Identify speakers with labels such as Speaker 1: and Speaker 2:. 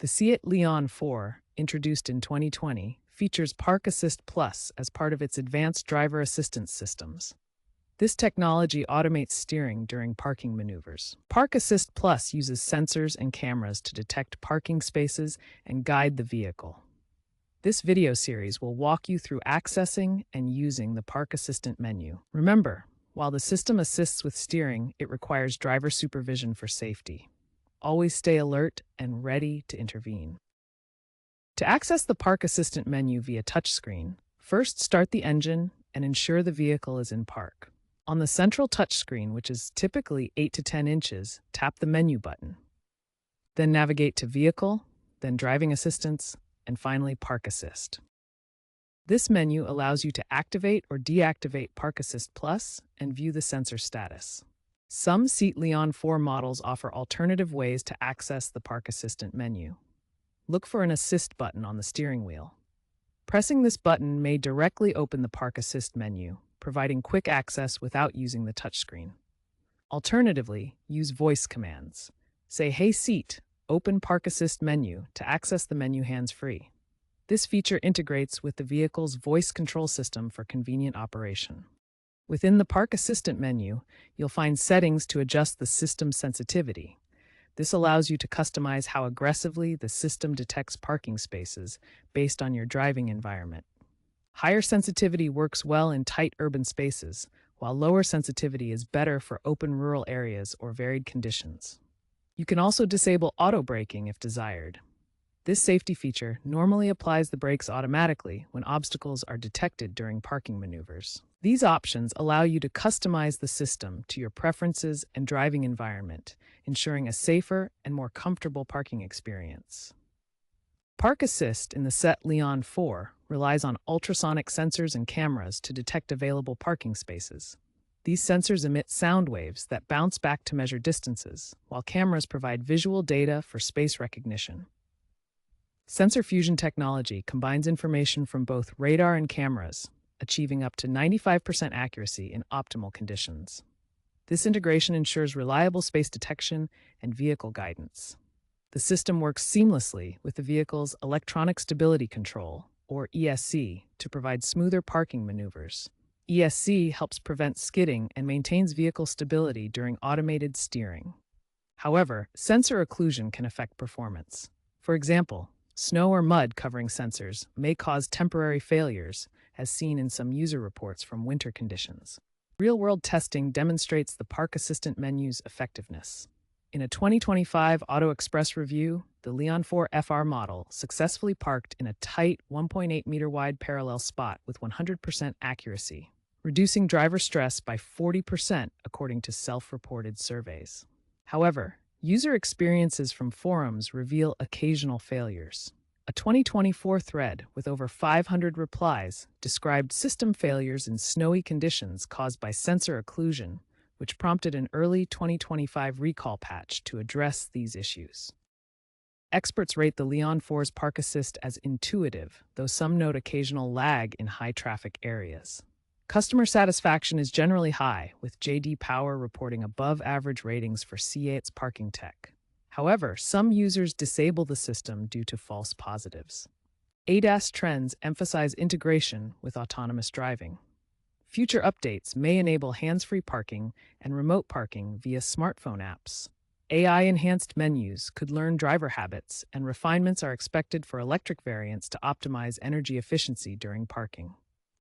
Speaker 1: The Seat Leon 4, introduced in 2020, features Park Assist Plus as part of its advanced driver assistance systems. This technology automates steering during parking maneuvers. Park Assist Plus uses sensors and cameras to detect parking spaces and guide the vehicle. This video series will walk you through accessing and using the Park Assistant menu. Remember, while the system assists with steering, it requires driver supervision for safety. Always stay alert and ready to intervene. To access the Park Assistant menu via touchscreen, first start the engine and ensure the vehicle is in park. On the central touchscreen, which is typically 8 to 10 inches, tap the menu button. Then navigate to Vehicle, then Driving Assistance, and finally Park Assist. This menu allows you to activate or deactivate Park Assist Plus and view the sensor status. Some Seat Leon 4 models offer alternative ways to access the Park Assistant menu. Look for an Assist button on the steering wheel. Pressing this button may directly open the Park Assist menu, providing quick access without using the touchscreen. Alternatively, use voice commands. Say, "Hey Seat, open Park Assist menu" to access the menu hands-free. This feature integrates with the vehicle's voice control system for convenient operation. Within the Park Assistant menu, you'll find settings to adjust the system sensitivity. This allows you to customize how aggressively the system detects parking spaces based on your driving environment. Higher sensitivity works well in tight urban spaces, while lower sensitivity is better for open rural areas or varied conditions. You can also disable auto braking if desired. This safety feature normally applies the brakes automatically when obstacles are detected during parking maneuvers. These options allow you to customize the system to your preferences and driving environment, ensuring a safer and more comfortable parking experience. Park Assist in the Seat Leon 4 relies on ultrasonic sensors and cameras to detect available parking spaces. These sensors emit sound waves that bounce back to measure distances, while cameras provide visual data for space recognition. Sensor fusion technology combines information from both radar and cameras, achieving up to 95% accuracy in optimal conditions. This integration ensures reliable space detection and vehicle guidance. The system works seamlessly with the vehicle's electronic stability control, or ESC, to provide smoother parking maneuvers. ESC helps prevent skidding and maintains vehicle stability during automated steering. However, sensor occlusion can affect performance. For example, snow or mud covering sensors may cause temporary failures, as seen in some user reports from winter conditions. Real-world testing demonstrates the Park Assistant menu's effectiveness. In a 2025 Auto Express review, the Leon 4 FR model successfully parked in a tight 1.8-meter wide parallel spot with 100% accuracy, reducing driver stress by 40% according to self-reported surveys. However, user experiences from forums reveal occasional failures. A 2024 thread with over 500 replies described system failures in snowy conditions caused by sensor occlusion, which prompted an early 2025 recall patch to address these issues. Experts rate the Leon 4's Park Assist as intuitive, though some note occasional lag in high-traffic areas. Customer satisfaction is generally high, with J.D. Power reporting above-average ratings for C8's parking tech. However, some users disable the system due to false positives. ADAS trends emphasize integration with autonomous driving. Future updates may enable hands-free parking and remote parking via smartphone apps. AI-enhanced menus could learn driver habits, and refinements are expected for electric variants to optimize energy efficiency during parking.